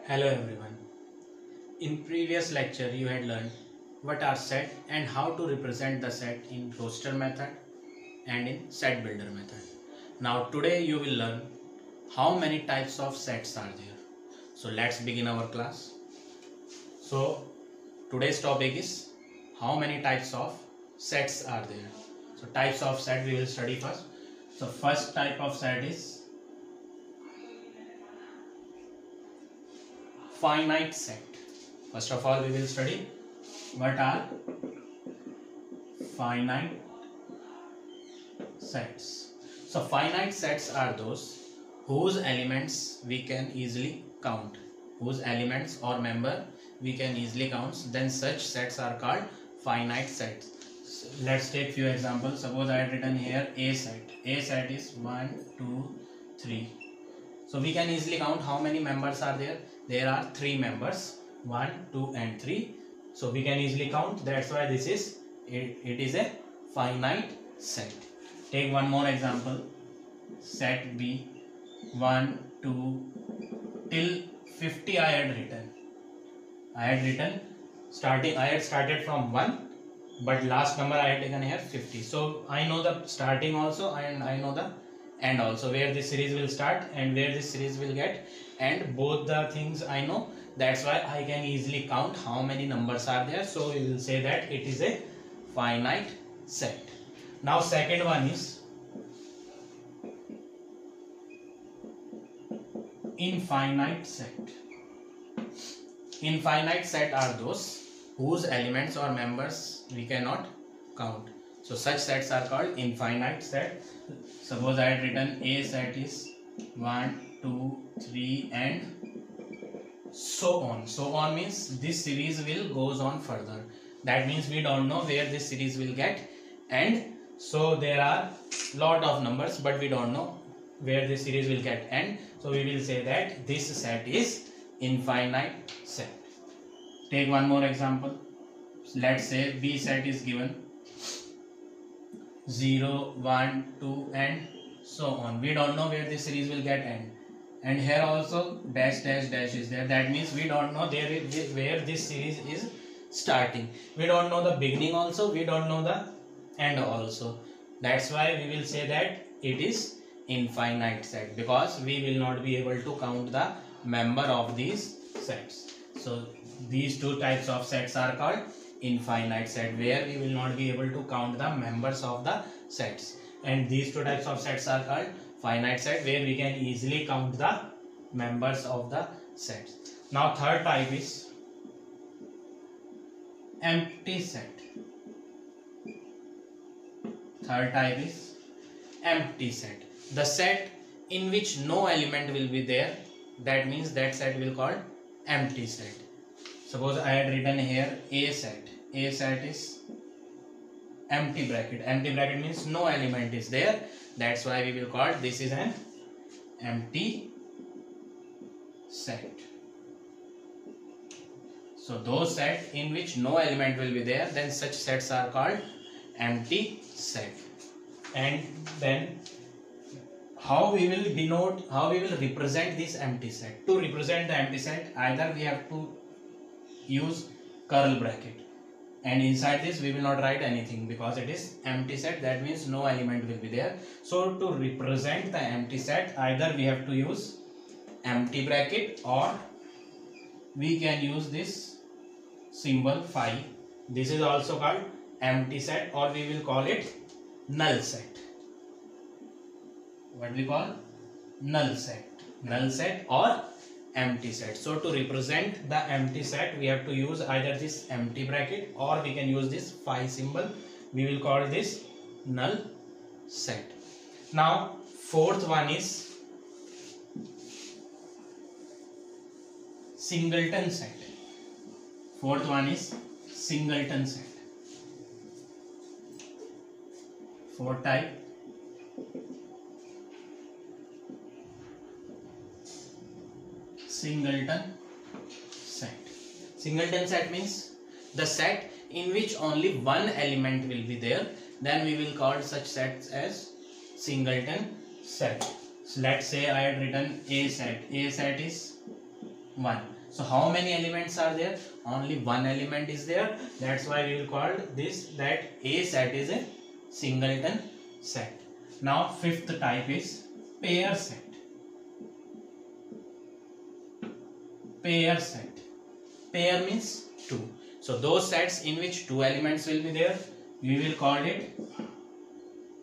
Hello everyone. In previous lecture you had learned what are set and how to represent the set in roster method and in set builder method. Now today you will learn how many types of sets are there. So let's begin our class. So today's topic is how many types of sets are there. So types of set we will study first. So first type of set is finite set. First of all we will study what are finite sets. So finite sets are those whose elements we can easily count, whose elements or member we can easily count, then such sets are called finite sets. So let's take few examples. Suppose I had written here A set. A set is 1 2 3. So we can easily count how many members are there. There are 3 members, 1 2 and 3. So we can easily count. That's why this is it is a finite set. Take one more example. Set B 1 2 till 50 I had written. I had started from 1, but last number I had taken here 50. So I know the starting also and I know the end also, where this series will start and where this series will get, and both the things I know. That's why I can easily count how many numbers are there. So we will say that it is a finite set. Now second one is infinite set. Infinite set are those whose elements or members we cannot count. So such sets are called infinite set. Suppose I had written A set is 1 2 3 and so on. So on means this series will goes on further. That means we don't know where this series will get, and so there are lot of numbers but we don't know where this series will get end. So we will say that this set is infinite set. Take one more example. Let's say B set is given 0 1 2 and so on. We don't know where this series will get end, and here also dash dash dash is there. That means we don't know where this series is starting. We don't know the beginning also, we don't know the end also. That's why we will say that it is infinite set, because we will not be able to count the member of these sets. So these two types of sets are called infinite set, where we will not be able to count the members of the sets, and these two types of sets are called finite set, where we can easily count the members of the sets. Now third type is empty set. Third type is empty set. The set in which no element will be there, that means that set will called empty set. Suppose I had written here A set. A set is empty bracket. Empty bracket means no element is there. That's why we will call this is an empty set. So those sets in which no element will be there, then such sets are called empty set. And then how we will represent this empty set. To represent the empty set, either we have to use curl bracket, and inside this we will not write anything because it is empty set. That means no element will be there. So to represent the empty set, either we have to use empty bracket or we can use this symbol phi. This is also called empty set, or we will call it null set. What we call null set or empty set. So to represent the empty set, we have to use either this empty bracket or we can use this phi symbol. We will call this null set. Now fourth one is singleton set. Fourth one is singleton set. Fourth type singleton set. Singleton set means the set in which only one element will be there. Then we will call such sets as singleton set. So let's say I had written A set. A set is 1. So how many elements are there? Only one element is there. That's why we will call this that A set is a singleton set. Now fifth type is pair set. Pair set. Pair means 2. So those sets in which 2 elements will be there, we will call it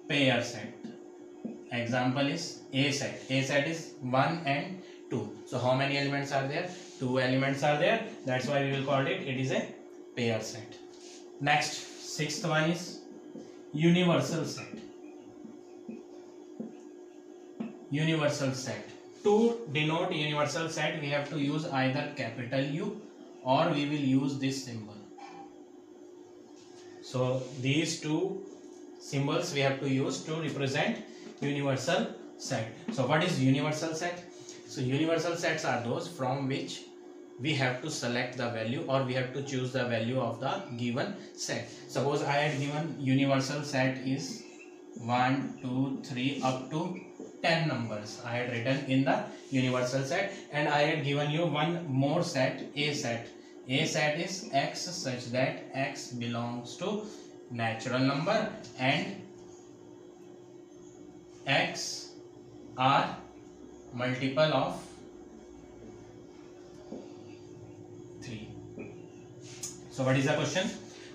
pair set. Example is A set. A set is 1 and 2. So how many elements are there? 2 elements are there. That's why we will call it is a pair set. Next, sixth one is universal set. Universal set. To denote universal set, we have to use either capital U or we will use this symbol. So these two symbols we have to use to represent universal set. So what is universal set? So universal sets are those from which we have to select the value or we have to choose the value of the given set. Suppose I had given universal set is 1, 2, 3 up to 10 numbers. I had written in the universal set and I had given you one more set, A set. A set is x such that x belongs to natural number and x are multiple of 3. So what is the question?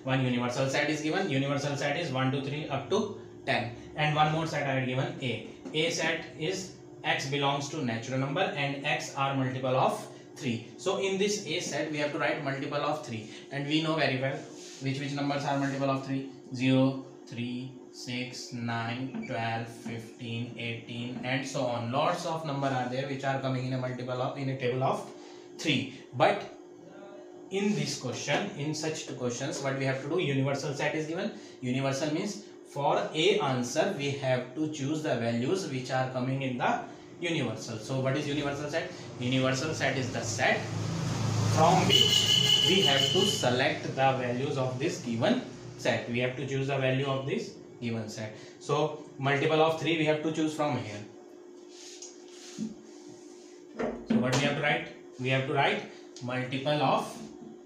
One universal set is given. Universal set is 1, 2, 3 up to 10 and one more set I had given A. A set is x belongs to natural number and x are multiple of 3. So in this A set we have to write multiple of 3 and we know very well which numbers are multiple of 3. 0, 3, 6, 9, 12, 15, 18 and so on. Lots of number are there which are coming in a multiple of in a table of 3. But in this question, in such two questions, what we have to do, universal set is given. Universal means for A answer we have to choose the values which are coming in the universal. So what is universal set? Universal set is the set from which we have to select the values of this given set. We have to choose the value of this given set. So multiple of 3 we have to choose from here. So what we have to write? We have to write multiple of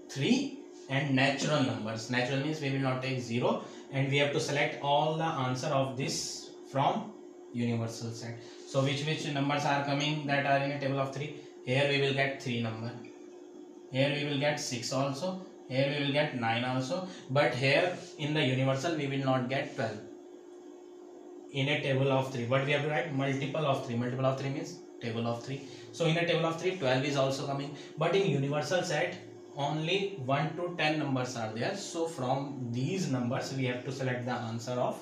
3 and natural numbers. Natural means we will not take 0 and we have to select all the answer of this from universal set. So which numbers are coming that are in a table of 3? Here we will get 3 number. Here we will get 6 also. Here we will get 9 also. But here in the universal we will not get 12. In a table of 3. What we have to write? Multiple of 3. Multiple of 3 means table of 3. So in a table of 3 12 is also coming. But in universal set only 1 to 10 numbers are there. So from these numbers we have to select the answer of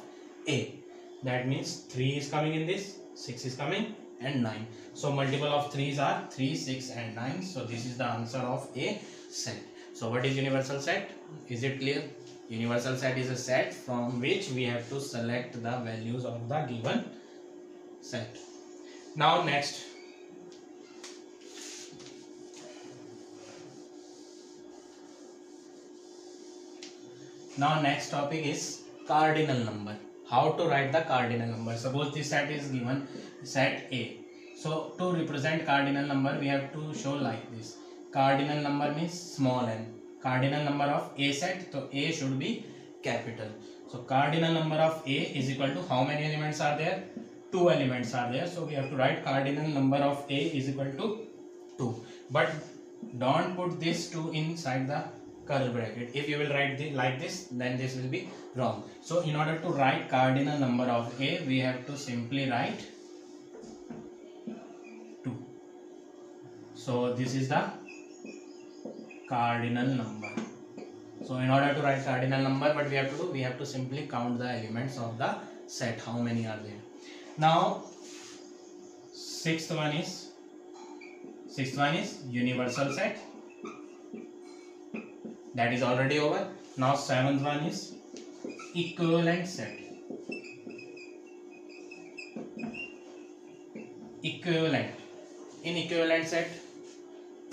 A. That means 3 is coming in this, 6 is coming and 9. So multiple of 3's are 3, 6 and 9. So this is the answer of A set. So what is universal set? Is it clear? Universal set is a set from which we have to select the values of the given set. Now next. Now next topic is cardinal number. How to write the cardinal number? Suppose this set is given set A. So to represent cardinal number we have to show like this. Cardinal number means small n. Cardinal number of A set, so A should be capital. So cardinal number of A is equal to how many elements are there? 2 elements are there. So we have to write cardinal number of A is equal to 2. But don't put this 2 inside the curly bracket. If you will write this like this, then this will be wrong. So in order to write cardinal number of A, we have to simply write 2. So this is the cardinal number. So in order to write cardinal number, what we have to do? We have to simply count the elements of the set. How many are there? Now sixth one is universal set. That is already over. Now seventh one is equivalent set. Equivalent. In equivalent set,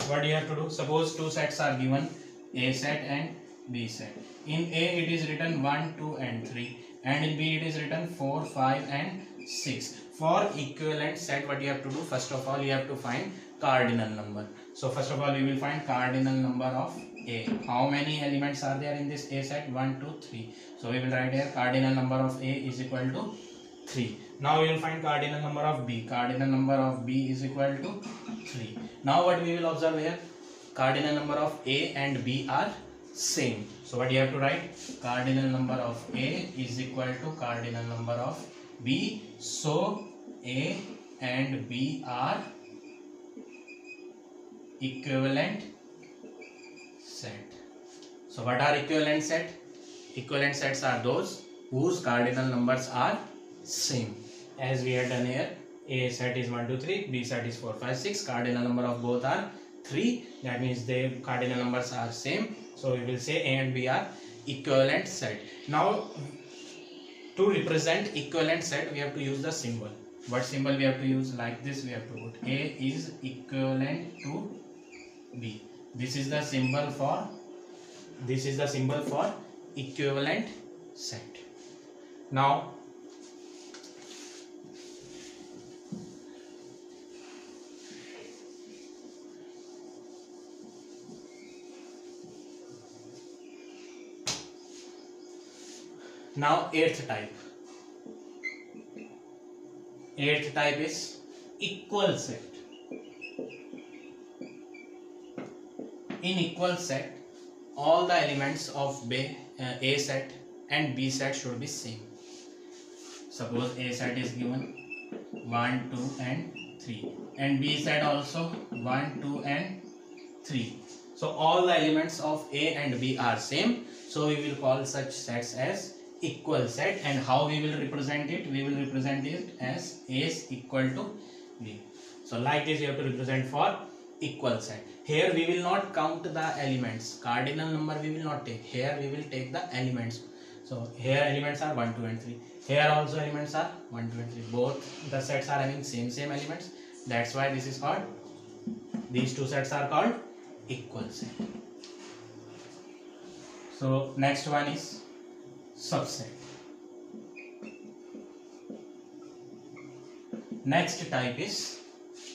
what you have to do? Suppose 2 sets are given, A set and B set. In A it is written 1, 2 and 3 and in B it is written 4, 5 and 6. For equivalent set, what you have to do? First of all you have to find cardinal number. So first of all we will find cardinal number of A. How many elements are there in this A set? 1, 2, 3. So we will write here cardinal number of A is equal to 3. Now we will find cardinal number of B. Cardinal number of B is equal to 3. Now what we will observe here? Cardinal number of A and B are same. So what you have to write? Cardinal number of A is equal to cardinal number of B. So A and B are equivalent set. So what are equivalent set? Equivalent sets are those whose cardinal numbers are same. As we had done here, A set is 1, 2, 3, B set is 4, 5, 6. Cardinal number of both are 3. That means their cardinal numbers are same. So we will say A and B are equivalent set. Now to represent equivalent set we have to use the symbol. What symbol we have to use? Like this we have to put A is equivalent to B. This is the symbol for equivalent set. Now eighth type. Eighth type is equal set. In equal set, all the elements of A set and B set should be same. Suppose A set is given 1, 2 and 3 and B set also 1, 2 and 3. So all the elements of A and B are same. So we will call such sets as equal set. And how we will represent it? We will represent it as A is equal to B. So like this you have to represent for equal set. Here we will not count the elements. Cardinal number we will not take. Here we will take the elements. So here elements are 1, 2 and 3. Here also elements are 1, 2 and 3. Both the sets are having same elements. That's why this is called, these two sets are called equal set. So next one is subset. Next type is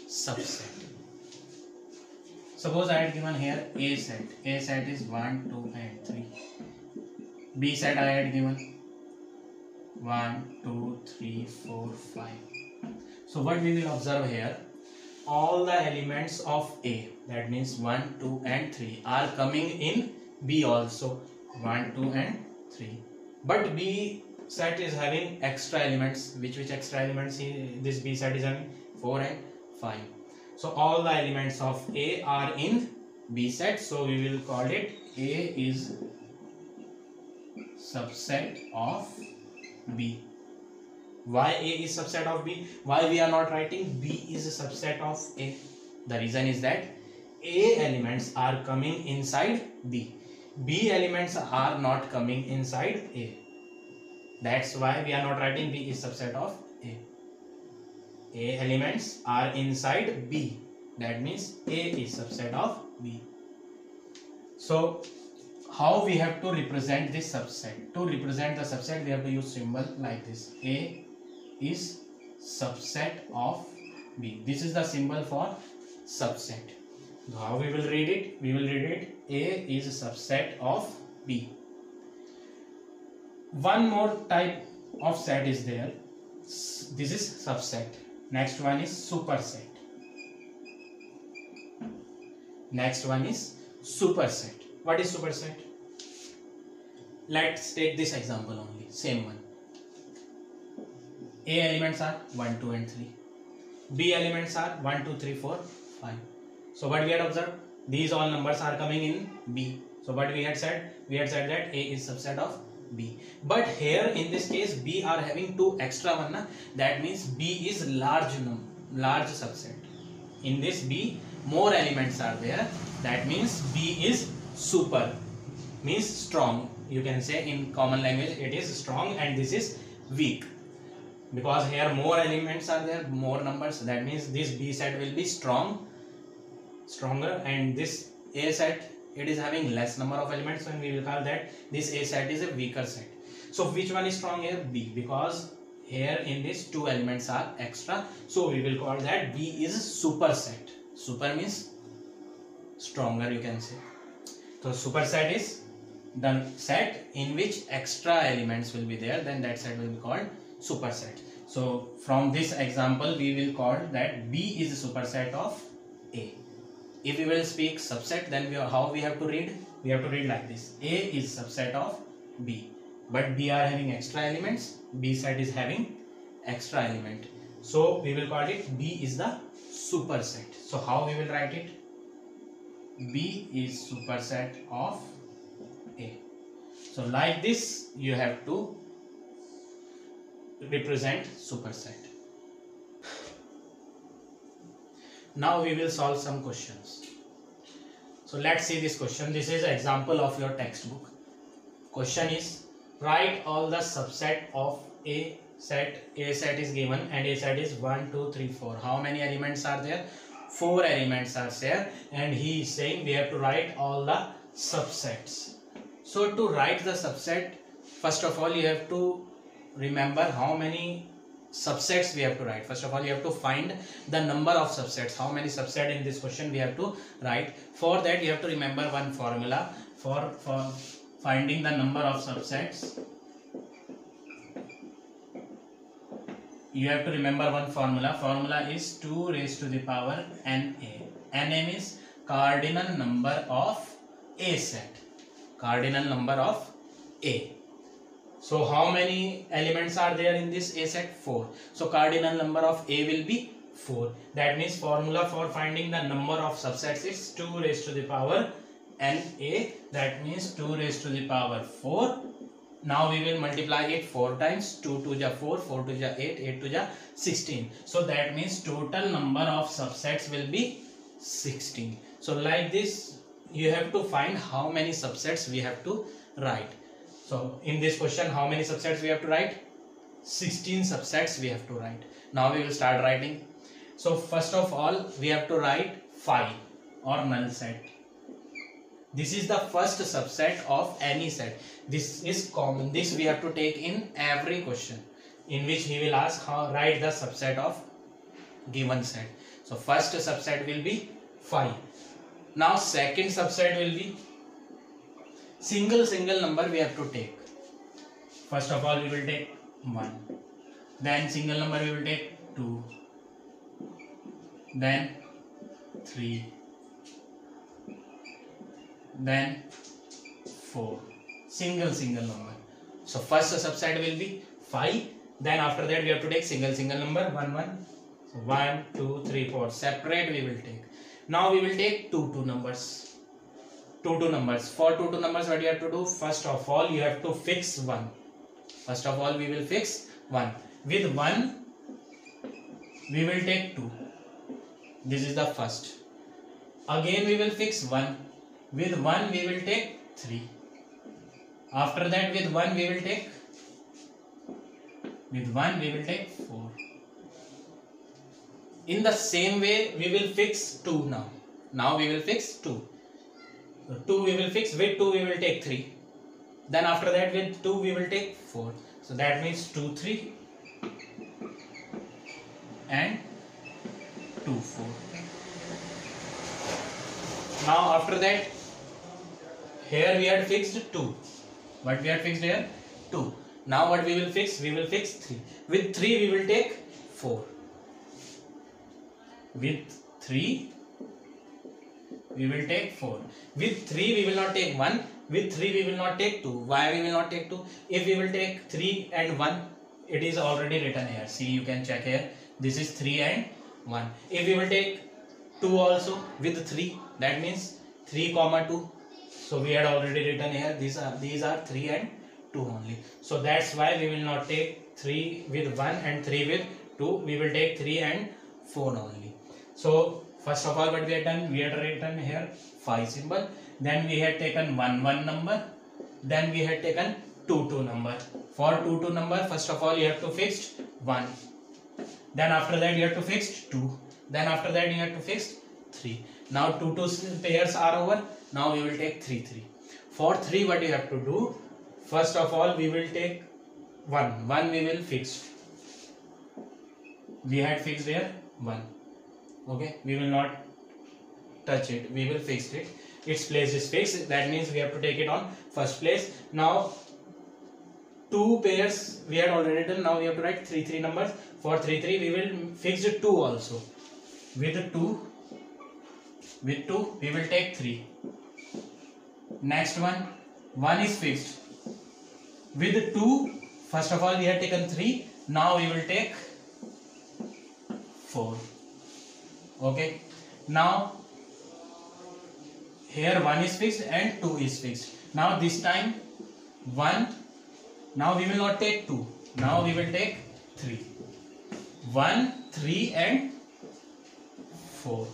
subset. Suppose I had given here A set. A set is 1, 2 and 3. B set I had given 1, 2, 3, 4, 5. So what we will observe here, all the elements of A, that means 1, 2 and 3 are coming in B also, 1, 2 and 3. But B set is having extra elements. Which extra elements this B set is having? 4 and 5. So all the elements of A are in B set. So we will call it A is subset of B. Why A is subset of B? Why we are not writing B is a subset of A? The reason is that A elements are coming inside B. B elements are not coming inside A. That's why we are not writing B is subset of A. A elements are inside B. That means A is subset of B. So how we have to represent this subset? To represent the subset we have to use symbol like this. A is subset of B. This is the symbol for subset. So how we will read it? We will read it A is a subset of B. One more type of set is there. This is subset. Next one is superset. Next one is superset. What is superset? Let's take this example only. Same one. A elements are 1, 2 and 3. B elements are 1, 2, 3, 4, 5. So what we had observed? These all numbers are coming in B. So what we had said? We had said that A is subset of B. But here in this case B are having two extra one. That means B is large subset. In this B more elements are there. That means B is super. Means strong. You can say in common language it is strong and this is weak. Because here more elements are there, more numbers. That means this B set will be stronger, and this A set, it is having less number of elements, and we will call that this A set is a weaker set. So which one is strong here? B, because here in this two elements are extra. So we will call that B is superset. Super means stronger, you can say. So superset is the set in which extra elements will be there, then that set will be called superset. So from this example we will call that B is a superset of A. If we will speak subset, then how we have to read? We have to read like this: A is subset of B, but B are having extra elements, B set is having extra element, so we will call it B is the superset. So how we will write it? B is superset of A. So like this you have to represent superset. Now we will solve some questions. So let's see this question. This is an example of your textbook. Question is, write all the subset of A set. A set is given and A set is 1, 2, 3, 4. How many elements are there? 4 elements are there, and he is saying we have to write all the subsets. So to write the subset, first of all you have to remember how many subsets we have to write. First of all you have to find the number of subsets. How many subsets in this question we have to write. For that you have to remember one formula for finding the number of subsets. You have to remember one formula. Formula is 2 raised to the power NA. NA means cardinal number of A set. Cardinal number of A. So how many elements are there in this A set? 4. So cardinal number of A will be 4. That means formula for finding the number of subsets is 2 raised to the power NA. That means 2 raised to the power 4. Now we will multiply it 4 times. 2 to the 4, 4 to the 8, 8 to the 16. So that means total number of subsets will be 16. So like this you have to find how many subsets we have to write. So in this question how many subsets we have to write? 16 subsets we have to write. Now we will start writing. So first of all we have to write phi or null set. This is the first subset of any set. This is common. This we have to take in every question in which he will ask write the subset of given set. So first subset will be phi. Now second subset will be single number we have to take. First of all we will take 1. Then single number we will take 2. Then 3. Then 4. Single number. So first subset will be phi. Then after that we have to take single number 1 1. So 1 2 3 4 separate we will take. Now we will take 2 numbers. 2 numbers. For 2 numbers what you have to do? First of all you have to fix 1. First of all we will fix 1. With 1 we will take 2. This is the first. Again we will fix 1. With 1 we will take 3. After that with 1 we will take 4. In the same way we will fix 2 now. Now we will fix 2. So 2 we will fix, with 2 we will take 3. Then after that with 2 we will take 4. So that means 2 3 and 2 4. Now after that here we had fixed 2. What we had fixed here? 2. Now what we will fix? We will fix 3. With 3 we will take 4. With 3 we will take 4. With 3 we will not take 1. With 3 we will not take 2. Why we will not take 2? If we will take 3 and 1, it is already written here. See, you can check here. This is 3 and 1. If we will take 2 also with 3, that means 3 comma 2. So we had already written here. These are 3 and 2 only. So that's why we will not take 3 with 1 and 3 with 2. We will take 3 and 4 only. So first of all what we had done? We had written here phi symbol. Then we had taken 1 1 number. Then we had taken 2 2 number. For 2 2 number, first of all you have to fix 1. Then after that you have to fix 2. Then after that you have to fix 3. Now 2 2 pairs are over. Now we will take 3 3. For 3 what you have to do? First of all we will take 1. 1 we will fix. We had fixed here 1. Okay, we will not touch it, we will fix it. Its place is fixed, that means we have to take it on first place. Now 2 pairs we had already done, now we have to write 3 numbers. For 3 we will fix 2 also. With 2 we will take 3. Next one is fixed. With 2, first of all we have taken 3, now we will take 4. Okay, now here 1 is fixed and 2 is fixed. Now this time 1, now we will not take 2, now we will take 3. 1, 3 and 4.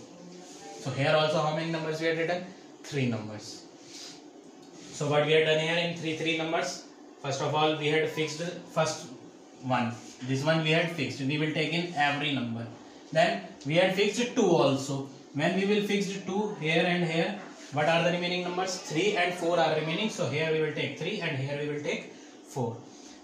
So here also how many numbers we have written? 3 numbers. So what we have done here in 3 numbers, first of all we had fixed first one. This one we had fixed, we will take in every number. Then we had fixed 2 also. When we will fix 2 here and here, what are the remaining numbers? 3 and 4 are remaining. So here we will take 3 and here we will take 4.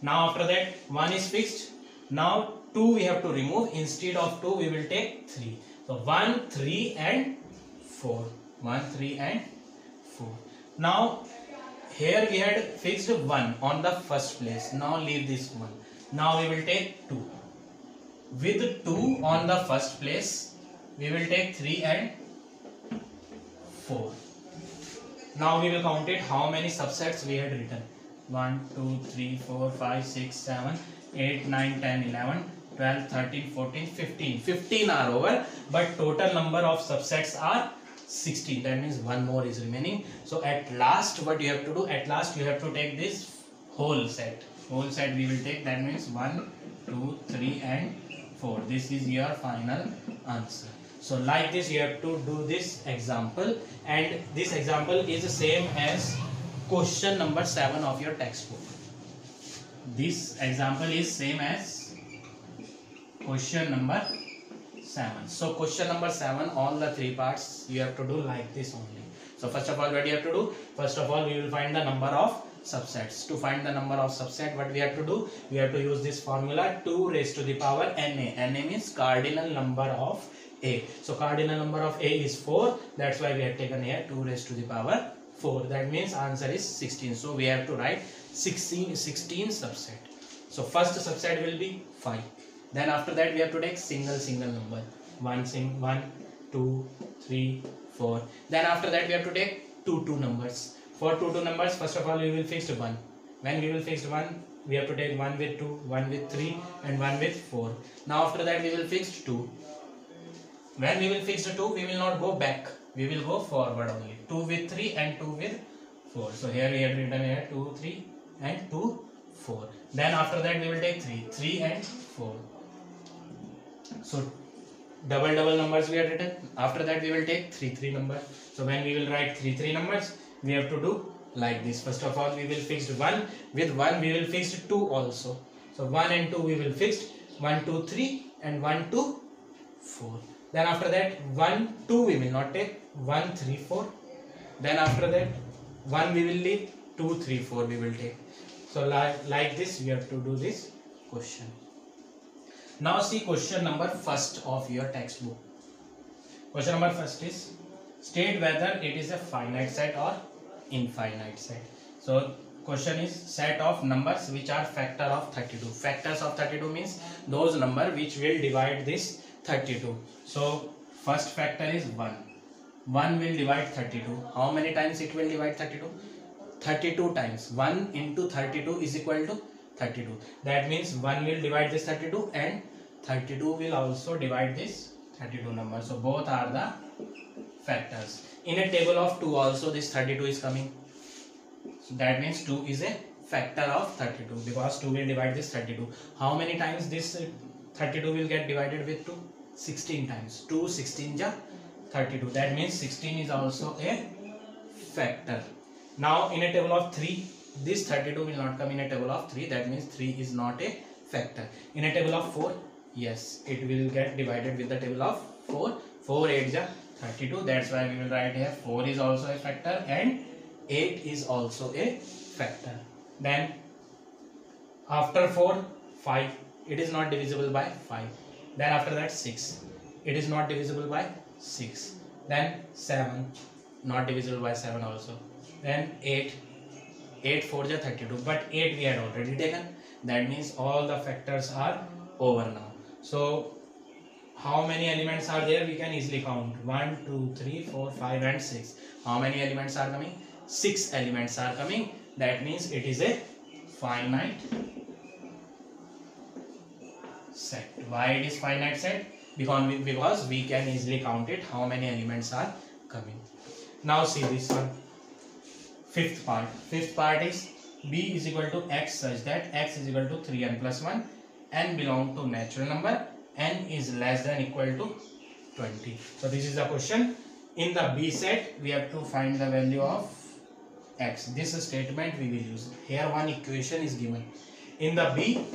Now after that 1 is fixed. Now 2 we have to remove. Instead of 2 we will take 3. So 1, 3 and 4. 1, 3 and 4. Now here we had fixed 1 on the first place. Now leave this one. Now we will take 2. With 2 on the first place, we will take 3 and 4. Now we will count it how many subsets we had written. 1, 2, 3, 4, 5, 6, 7, 8, 9, 10, 11, 12, 13, 14, 15. 15 are over, but total number of subsets are 16. That means one more is remaining. So at last what you have to do? At last you have to take this whole set. Whole set we will take. That means 1, 2, 3 and 4. This is your final answer. So like this you have to do this example, and this example is the same as question number 7 of your textbook. This example is same as question number 7. So question number 7, all the 3 parts you have to do like this only. So first of all what you have to do? First of all we will find the number of subsets. To find the number of subset, what we have to do? We have to use this formula 2 raised to the power na. Na means cardinal number of a. So cardinal number of a is 4. That's why we have taken here 2 raised to the power 4. That means answer is 16. So we have to write 16 subset. So first subset will be 5. Then after that we have to take single number. 1, 2, 3, 4. Then after that we have to take 2 numbers. For 2 numbers, first of all we will fix 1. When we will fix 1, we have to take 1 with 2, 1 with 3 and 1 with 4. Now after that we will fix 2. When we will fix 2, we will not go back. We will go forward only. 2 with 3 and 2 with 4. So here we have written here 2, 3 and 2, 4. Then after that we will take 3 and 4. So double numbers we have written. After that we will take 3 numbers. So when we will write 3 numbers, we have to do like this. First of all we will fix 1. With 1 we will fix 2 also. So 1 and 2 we will fix. 1, 2, 3 and 1, 2, 4. Then after that 1, 2 we will not take. 1, 3, 4. Then after that 1 we will leave. 2, 3, 4 we will take. So like this we have to do this question. Now see question number first of your textbook. Question number first is state whether it is a finite set or infinite set. So question is set of numbers which are factor of 32. Factors of 32 means those number which will divide this 32. So first factor is 1. 1 will divide 32. How many times it will divide 32? 32 times. 1 into 32 is equal to 32. That means 1 will divide this 32 and 32 will also divide this 32 number. So both are the factors. In a table of 2 also this 32 is coming. So that means 2 is a factor of 32 because 2 will divide this 32. How many times this 32 will get divided with 2? 16 times. 2 16 ja 32. That means 16 is also a factor. Now in a table of 3, this 32 will not come in a table of 3. That means 3 is not a factor. In a table of 4, yes, it will get divided with the table of 4. 4 8 ja 32. That's why we will write here 4 is also a factor and 8 is also a factor. Then after 4, 5. It is not divisible by 5. Then after that 6. It is not divisible by 6. then 7, not divisible by 7 also, then 8, 8 4 ja 32, but 8 we had already taken, that means all the factors are over now. So how many elements are there? We can easily count 1 2 3 4 5 and 6. How many elements are coming? 6 elements are coming. That means it is a finite set. Why it is finite set? Because we can easily count it how many elements are coming. Now see this one, fifth part. Fifth part is b is equal to x such that x is equal to 3n plus 1, n belong to natural number, n is less than equal to 20. So this is the question. In the b set we have to find the value of x. This statement we will use. Here one equation is given. In the b,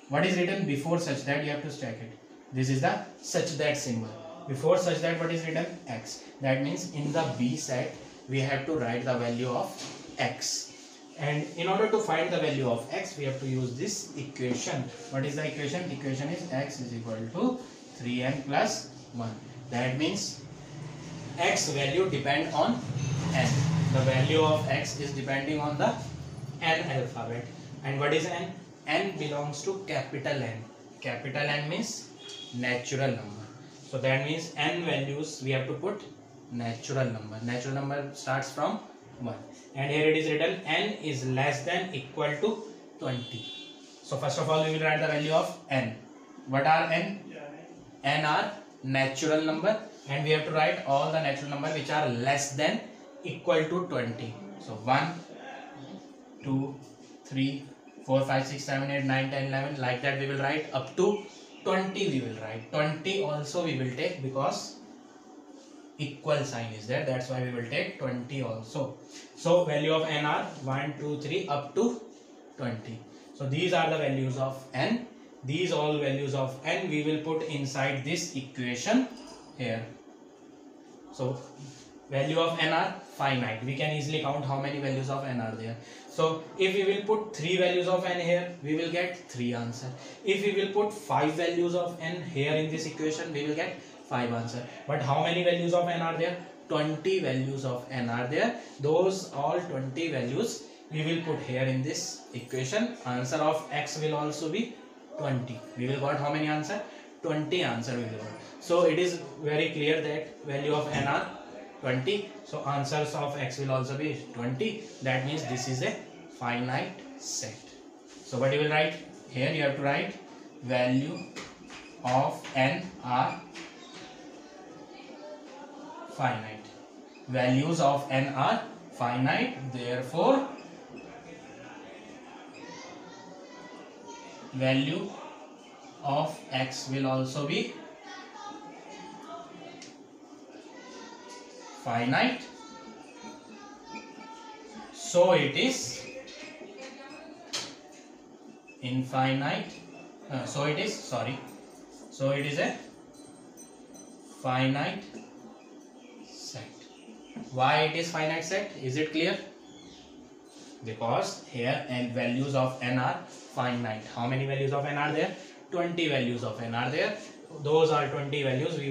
what is written before such that? You have to stack it. This is the such that symbol. Before such that, what is written? X. That means in the b set we have to write the value of x. And in order to find the value of x, we have to use this equation. What is the equation? Equation is x is equal to 3n plus 1. That means x value depend on n. The value of x is depending on the n alphabet. And what is n? N belongs to capital N. Capital N means natural number. So that means n values we have to put natural number. Natural number starts from 1. And here it is written n is less than equal to 20. So first of all we will write the value of n. What are n? N are natural number, and we have to write all the natural number which are less than equal to 20. So 1, 2, 3, 4, 5, 6, 7, 8, 9, 10, 11, like that we will write up to 20 we will write. 20 also we will take because equal sign is there, that's why we will take 20 also. So value of n are 1, 2, 3 up to 20. So these are the values of n. These all values of n we will put inside this equation here. So value of n are finite. We can easily count how many values of n are there. So if we will put 3 values of n here, we will get 3 answer. If we will put 5 values of n here in this equation, we will get 5 answer. But how many values of n are there? 20 values of n are there. Those all 20 values we will put here in this equation. Answer of x will also be 20. We will got how many answer? 20 answer we will got. So it is very clear that value of n are 20. So answers of x will also be 20. That means this is a finite set. So what you will write? Here you have to write value of n are finite. Values of n are finite. Therefore value of x will also be finite. So it is infinite. So it is a finite set. Why it is finite set? Is it clear? Because here n values of n are finite. How many values of n are there? 20 values of n are there. Those are 20 values we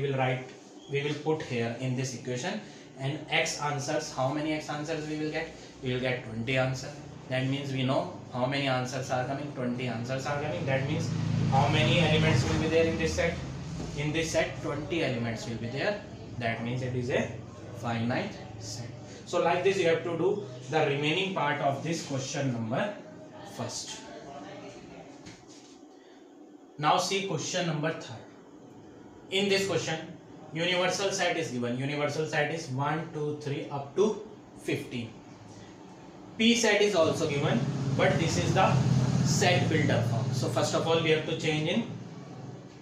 will put here in this equation. And x answers, how many x answers we will get? We will get 20 answers. That means we know how many answers are coming. 20 answers are coming. That means how many elements will be there in this set? In this set 20 elements will be there. That means it is a finite set. So like this you have to do the remaining part of this question number first. Now see question number 3. In this question universal set is given. Universal set is 1, 2, 3 up to 15. P set is also given, but this is the set builder form. So first of all we have to change in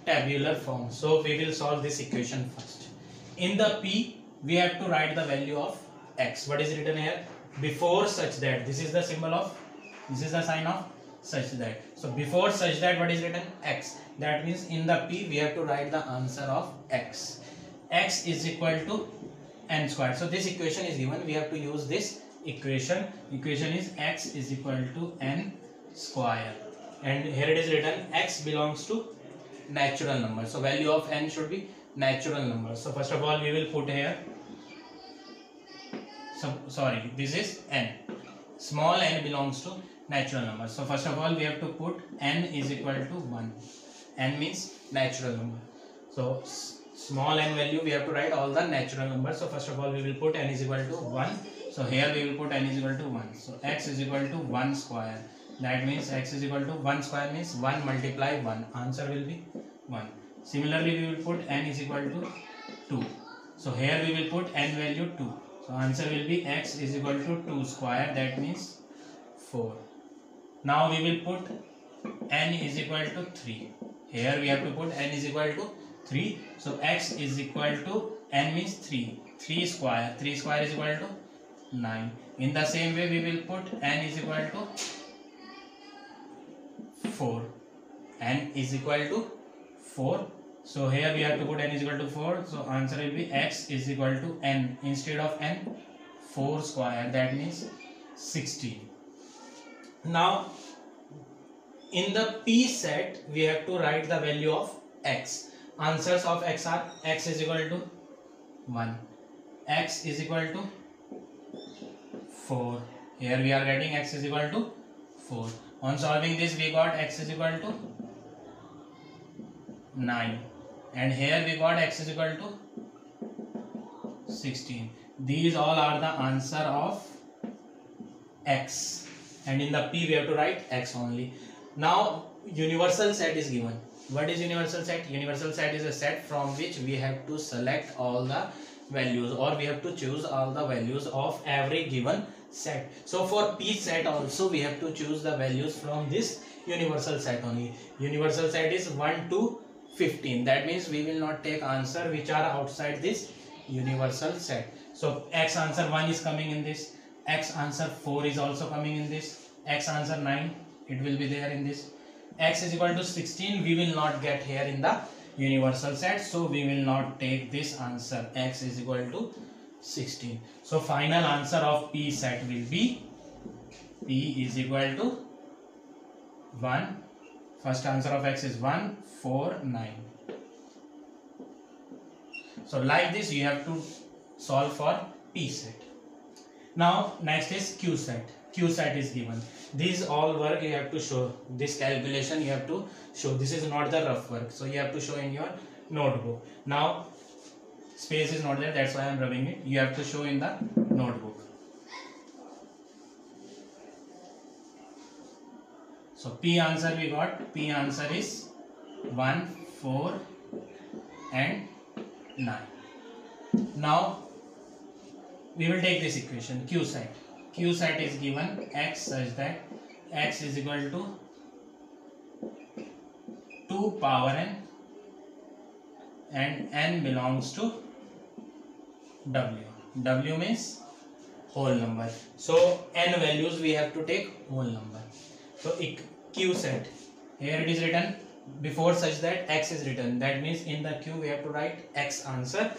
tabular form. So we will solve this equation first. In the P we have to write the value of x. What is written here? Before such that. This is the symbol of, this is the sign of such that. So before such that what is written? X. That means in the P we have to write the answer of x. X is equal to n squared. So this equation is given. We have to use this equation. Equation is x is equal to n square. And here it is written x belongs to natural number. So value of n should be natural number. So first of all we will put here, this is n. Small n belongs to natural number. So first of all we have to put n is equal to 1. N means natural number. So small n value we have to write all the natural numbers. So first of all we will put n is equal to 1. So here we will put n is equal to 1. So x is equal to 1 square. That means x is equal to 1 square means 1 multiply 1. Answer will be 1. Similarly we will put n is equal to 2. So here we will put n value 2. So answer will be x is equal to 2 square. That means 4. Now we will put n is equal to 3. Here we have to put n is equal to 3. So x is equal to n means 3. 3 square. 3 square is equal to 9. In the same way we will put n is equal to 4. N is equal to 4. So here we have to put n is equal to 4. So answer will be x is equal to n. Instead of n, 4 square. That means 16. Now in the P set we have to write the value of x. Answers of x are x is equal to 1. X is equal to 4. Here we are getting x is equal to 4. On solving this we got x is equal to 9. And here we got x is equal to 16. These all are the answer of x. And in the P we have to write x only. Now universal set is given. What is universal set? Universal set is a set from which we have to select all the values, or we have to choose all the values of every given set. So for P set also we have to choose the values from this universal set only. Universal set is 1 to 15. That means we will not take answer which are outside this universal set. So x answer 1 is coming in this, x answer 4 is also coming in this, x answer 9 it will be there in this, x is equal to 16 we will not get here in the universal set. So we will not take this answer, x is equal to 16. So final answer of P set will be P is equal to 1. First answer of x is 1, 4, 9. So like this you have to solve for P set. Now next is Q set. Q set is given. These all work you have to show. This calculation you have to show. This is not the rough work. So you have to show in your notebook. Now space is not there, that's why I am rubbing it. You have to show in the notebook. So P answer we got. P answer is 1, 4 and 9. Now we will take this equation Q set. Q set is given x such that x is equal to 2 power n and n belongs to w. W means whole number. So n values we have to take whole number. So Q set, here it is written before such that x is written. That means in the Q we have to write x answer.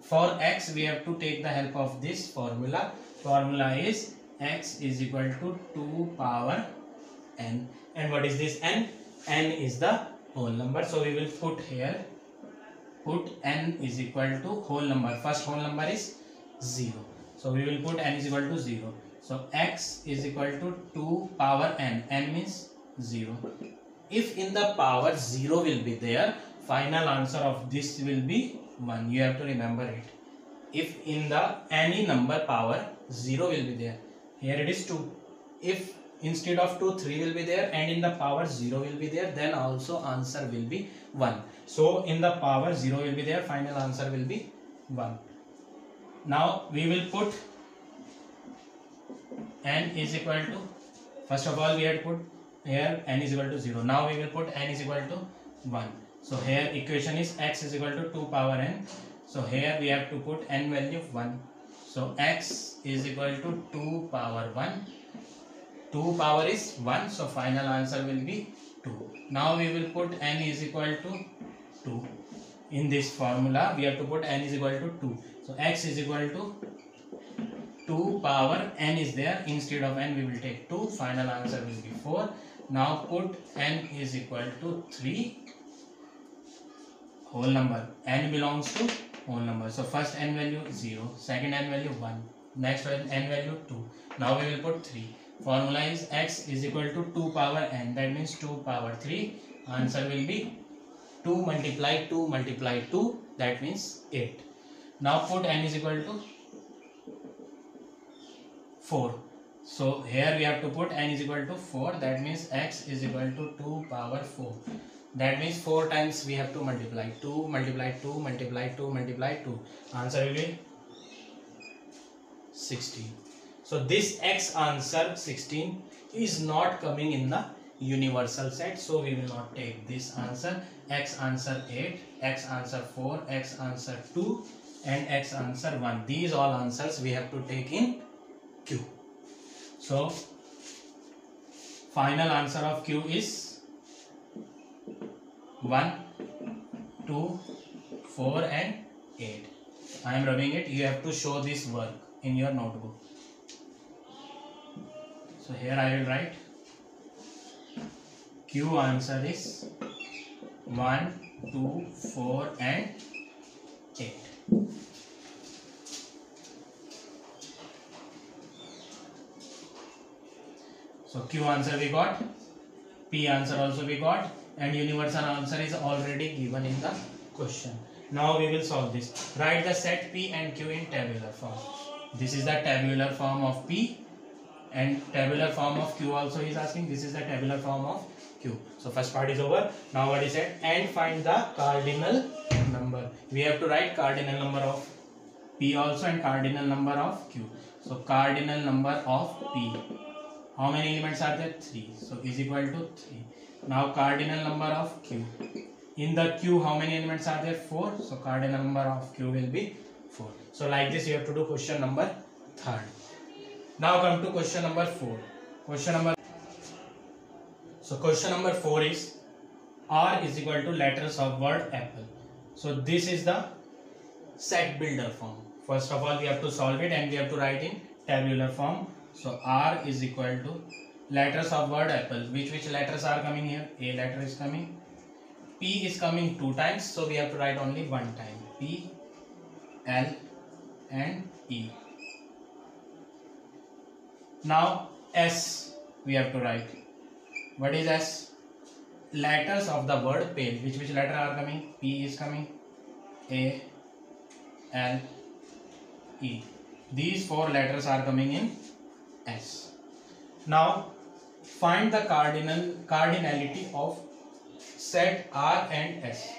For x we have to take the help of this formula. Formula is x is equal to 2 power n. And what is this n? N is the whole number. So we will put here, put n is equal to whole number. First whole number is 0. So we will put n is equal to 0. So x is equal to 2 power n. N means 0. If in the power 0 will be there, final answer of this will be 1. You have to remember it. If in the any number power 0 will be there, here it is 2. If instead of 2 3 will be there and in the power 0 will be there, then also answer will be 1. So in the power 0 will be there, final answer will be 1. Now we will put n is equal to, first of all we had put here n is equal to 0. Now we will put n is equal to 1. So here equation is x is equal to 2 power n. So here we have to put n value 1. So x is equal to 2 power 1. 2 power is 1. So final answer will be 2. Now we will put n is equal to 2. In this formula we have to put n is equal to 2. So x is equal to 2 power n is there. Instead of n we will take 2. Final answer will be 4. Now put n is equal to 3 whole number, n belongs to whole number. So first n value 0, second n value 1, next one n value 2. Now we will put 3. Formula is x is equal to 2 power n, that means 2 power 3. Answer will be 2 multiply 2 multiply 2, that means 8. Now put n is equal to 4. So here we have to put n is equal to 4, that means x is equal to 2 power 4. That means 4 times we have to multiply. 2 multiply 2 multiply 2 multiply 2. Answer will be 16. So this x answer 16 is not coming in the universal set. So we will not take this answer. X answer 8, x answer 4, x answer 2 and x answer 1. These all answers we have to take in Q. So final answer of Q is 1, 2, 4 and 8. I am rubbing it. You have to show this work in your notebook. So here I will write Q answer is 1, 2, 4 and 8. So Q answer we got, P answer also we got, and universal answer is already given in the question. Now we will solve this. Write the set P and Q in tabular form. This is the tabular form of P and tabular form of Q also he is asking. This is the tabular form of Q. So first part is over. Now what is said? And find the cardinal number. We have to write cardinal number of P also and cardinal number of Q. So cardinal number of P. How many elements are there? 3. So is equal to 3. Now cardinal number of Q. In the Q how many elements are there? 4. So cardinal number of Q will be 4. So like this you have to do question number 3. Now come to question number 4. Question number 4 is R is equal to letters of word apple. So this is the set builder form. First of all we have to solve it and we have to write in tabular form. So R is equal to letters of word apple. Which letters are coming here? A letter is coming. P is coming 2 times. So we have to write only 1 time. P, L and E. Now S we have to write. What is S? Letters of the word pale. Which letter are coming? P is coming. A, L, E. These 4 letters are coming in S. Now find the cardinality of set R and S.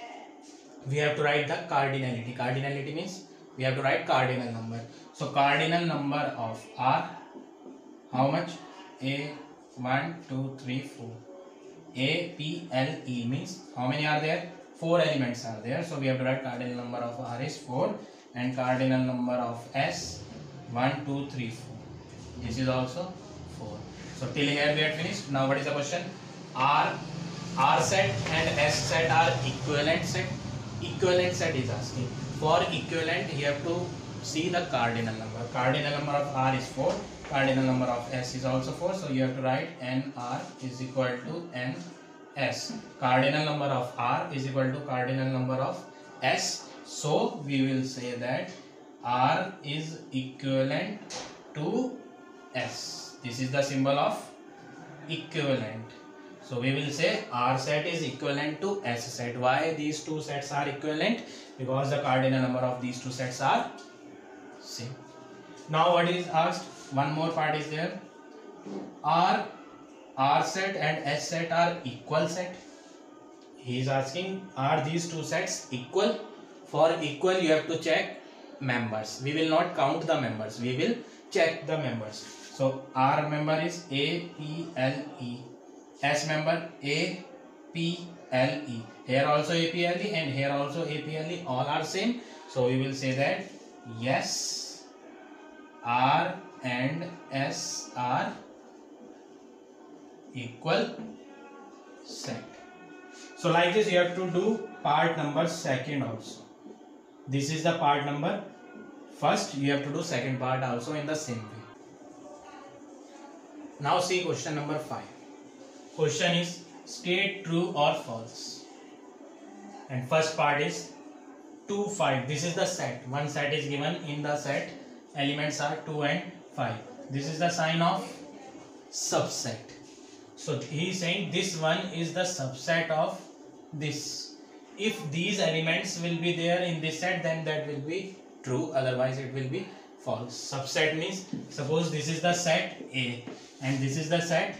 We have to write the cardinality. Cardinality means we have to write cardinal number. So cardinal number of R, how much? A, 1, 2, 3, 4. A, P, L, E means how many are there? 4 elements are there. So we have to write cardinal number of R is 4 and cardinal number of S 1, 2, 3, 4. This is also 4. So till here we are finished. Now what is the question? R set and S set are equivalent set. Equivalent set is asking. For equivalent you have to see the cardinal number. Cardinal number of R is 4. Cardinal number of S is also 4. So you have to write NR is equal to NS. Cardinal number of R is equal to cardinal number of S. So we will say that R is equivalent to S. This is the symbol of equivalent. So we will say R set is equivalent to S set. Why these two sets are equivalent? Because the cardinal number of these two sets are same. Now what is asked? One more part is there. R set and S set are equal set. He is asking, are these two sets equal? For equal you have to check members. We will not count the members. We will check the members. So R member is A, P, L, E. S member A, P, L, E. Here also A, P, L, E and here also A, P, L, E. All are same. So we will say that yes, R and S are equal set. So like this you have to do part number 2 also. This is the part number 1. You have to do second part also in the same way. Now see question number 5. Question is state true or false. and first part is 2, 5. This is the set. One set is given. In the set, elements are 2 and 5. This is the sign of subset. So he is saying this one is the subset of this. If these elements will be there in this set, then that will be true. Otherwise, it will be false. Subset means, suppose this is the set A and this is the set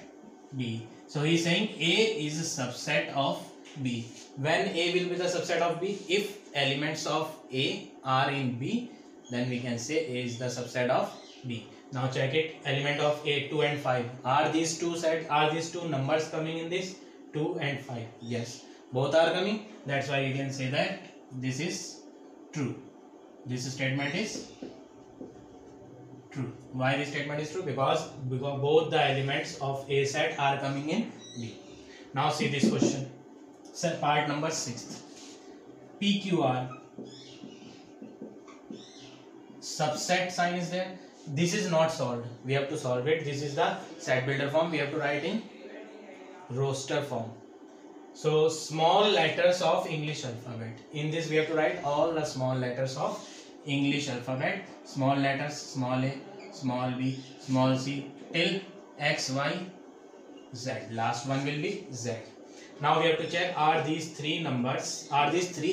B. So he is saying A is a subset of B. When A will be the subset of B? If elements of A are in B, then we can say A is the subset of B. Now check it. Element of A, 2 and 5. Are these two numbers coming in this? 2 and 5. Yes. Both are coming. That's why you can say that this is true. This statement is true. Why this statement is true? Because both the elements of A set are coming in B. Now see this question. So part number 6. PQR. Subset sign is there. This is not solved. We have to solve it. This is the set builder form. We have to write in roster form. So small letters of English alphabet. In this we have to write all the small letters of English alphabet. Small letters, small a, small b, small c till x, y, z. Last one will be z. Now we have to check, are these three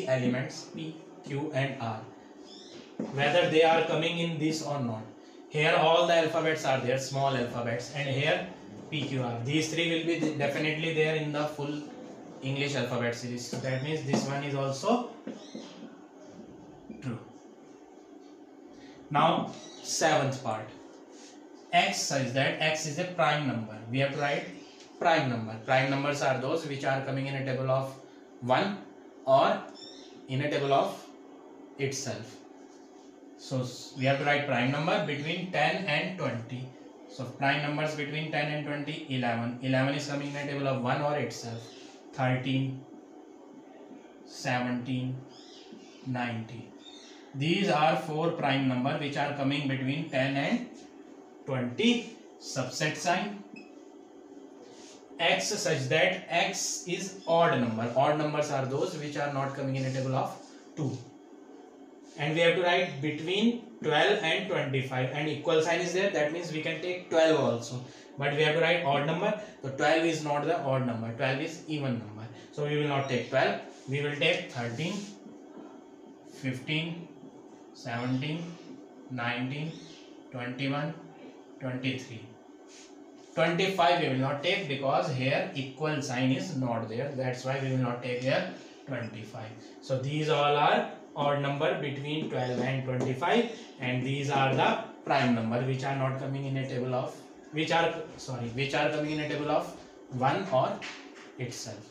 elements P, Q and R, whether they are coming in this or not. Here all the alphabets are there, small alphabets, and here PQR. These three will be definitely there in the full English alphabet series. So that means this one is also true. Now 7th part. X says that X is a prime number. We have to write prime number. Prime numbers are those which are coming in a table of 1 or in a table of itself. So we have to write prime number between 10 and 20. So prime numbers between 10 and 20, 11. 11 is coming in a table of 1 or itself. 13, 17, 19. These are 4 prime numbers which are coming between 10 and 20. Subset sign. X such that X is odd number. Odd numbers are those which are not coming in a table of 2. And we have to write between 12 and 25, and equal sign is there. That means we can take 12 also, but we have to write odd number. So 12 is not the odd number, 12 is even number. So we will not take 12, we will take 13, 15, 17, 19, 21, 23. 25 we will not take because here equal sign is not there. That's why we will not take here 25. So these all are odd number between 12 and 25, and these are the prime number which are not coming in a table of which are coming in a table of 1 or itself.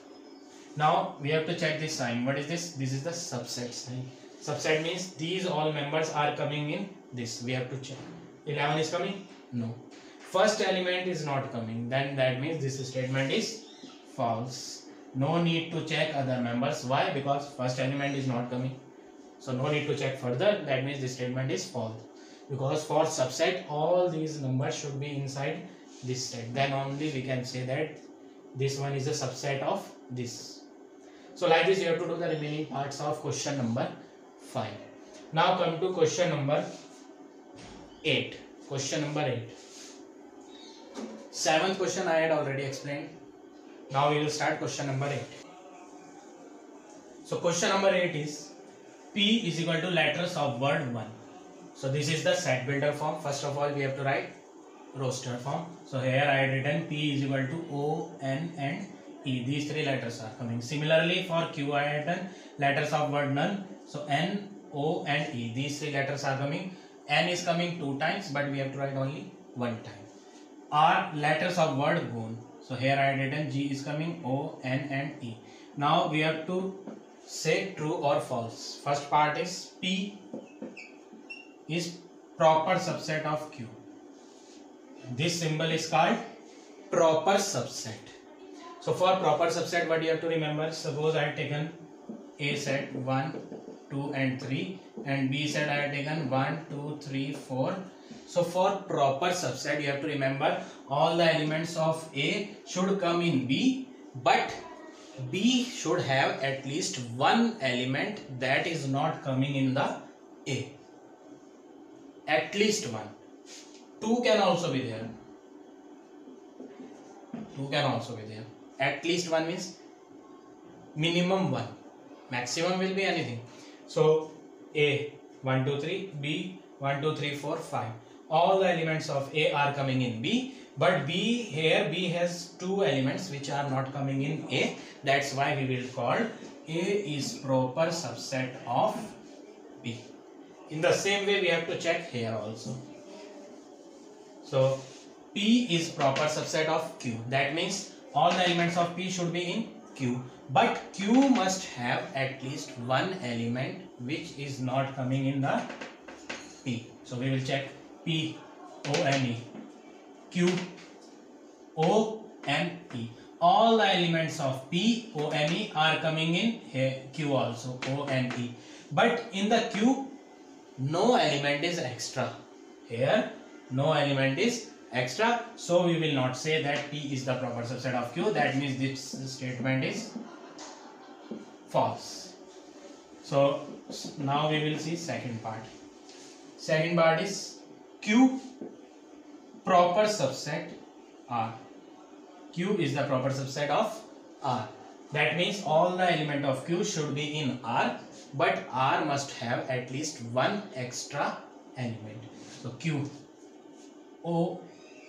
Now we have to check this sign. What is this? This is the subset sign. Subset means these all members are coming in this. We have to check. 11 is coming? No. First element is not coming. Then that means this statement is false. No need to check other members. Why? Because first element is not coming. So no need to check further. That means this statement is false. Because for subset, all these numbers should be inside this set. Then only we can say that this one is a subset of this. So like this you have to do the remaining parts of question number 5. Now come to question number 8. Question number 8. 7th question I had already explained. Now we will start question number 8. So question number 8 is P is equal to letters of word 1. So this is the set builder form. First of all we have to write roster form. So here I had written P is equal to O, N and E. These 3 letters are coming. Similarly for Q I had written letters of word none. So N, O and E. These 3 letters are coming. N is coming 2 times, but we have to write only 1 time. R letters of word gone. So here I had written G is coming, O, N and E. Now we have to say true or false. First part is P is proper subset of Q. This symbol is called proper subset. So for proper subset, what you have to remember, suppose I have taken A set 1, 2 and 3 and B set I have taken 1, 2, 3, 4. So for proper subset you have to remember all the elements of A should come in B, but B should have at least one element that is not coming in the A. At least one. Two can also be there. Two can also be there. At least one means minimum one. Maximum will be anything. So A 1 2 3, B 1 2 3 4 5. All the elements of A are coming in B, but B has two elements which are not coming in A. That's why we will call A is proper subset of B. In the same way we have to check here also. So P is proper subset of Q. That means all the elements of P should be in Q. But Q must have at least one element which is not coming in the P. So we will check P, O, N, E, Q, O, N, E. All the elements of P, O, N, E are coming in here, Q also, O, N, E. But in the Q, no element is extra. Here, no element is extra. So we will not say that P is the proper subset of Q. That means this statement is false. So now we will see second part. Second part is Q proper subset R. Q is the proper subset of R. That means all the element of Q should be in R, but R must have at least one extra element. So Q, O,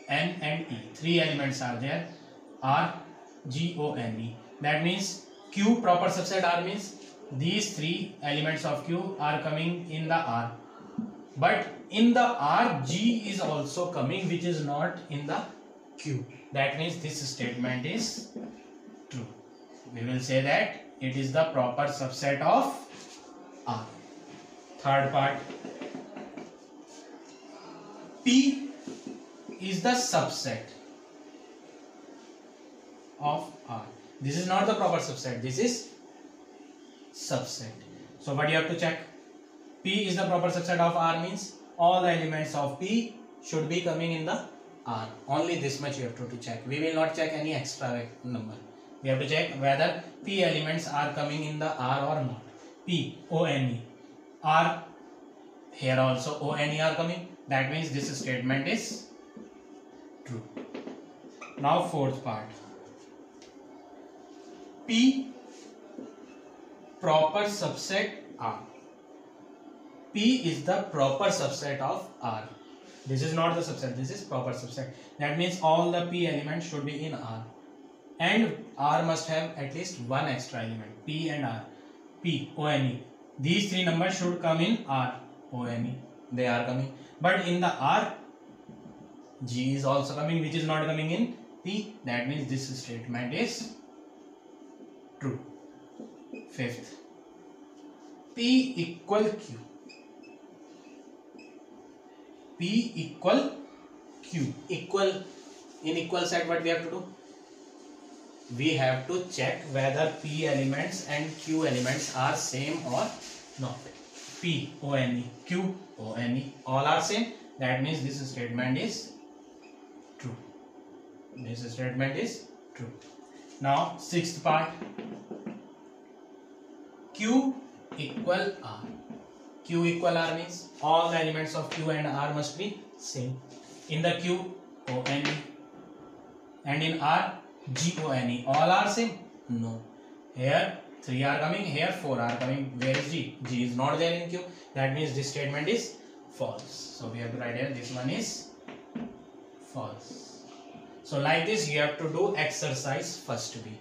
N and E. Three elements are there. R, G, O, N, E. That means Q proper subset R means these three elements of Q are coming in the R. But in the R, G is also coming, which is not in the Q. That means this statement is true. We will say that it is the proper subset of R. Third part. P is the subset of R. This is not the proper subset. This is subset. So what you have to check? P is the proper subset of R means all the elements of P should be coming in the R. Only this much you have to check. We will not check any extra number. We have to check whether P elements are coming in the R or not. P, O, N, E. R, here also O, N, E are coming. That means this statement is true. Now fourth part. P proper subset R. P is the proper subset of R. This is not the subset, this is proper subset. That means all the P elements should be in R. And R must have at least one extra element. P and R. P, O, N, E. These three numbers should come in R, O, N, E. They are coming. But in the R, G is also coming, which is not coming in P. That means this statement is true. Fifth. P equal Q. P equal Q. Equal, in equal set what we have to do? We have to check whether P elements and Q elements are same or not. P, O, N, E, Q, O, N, E, all are same. That means this statement is true. This statement is true. Now sixth part. Q equal R. Q equal R means all the elements of Q and R must be same. In the Q, O, N, E, and in R, G, O, N, E. All are same? No. Here 3 are coming, here 4 are coming. Where is G? G is not there in Q. That means this statement is false. So we have to write here this one is false. So like this you have to do exercise first B.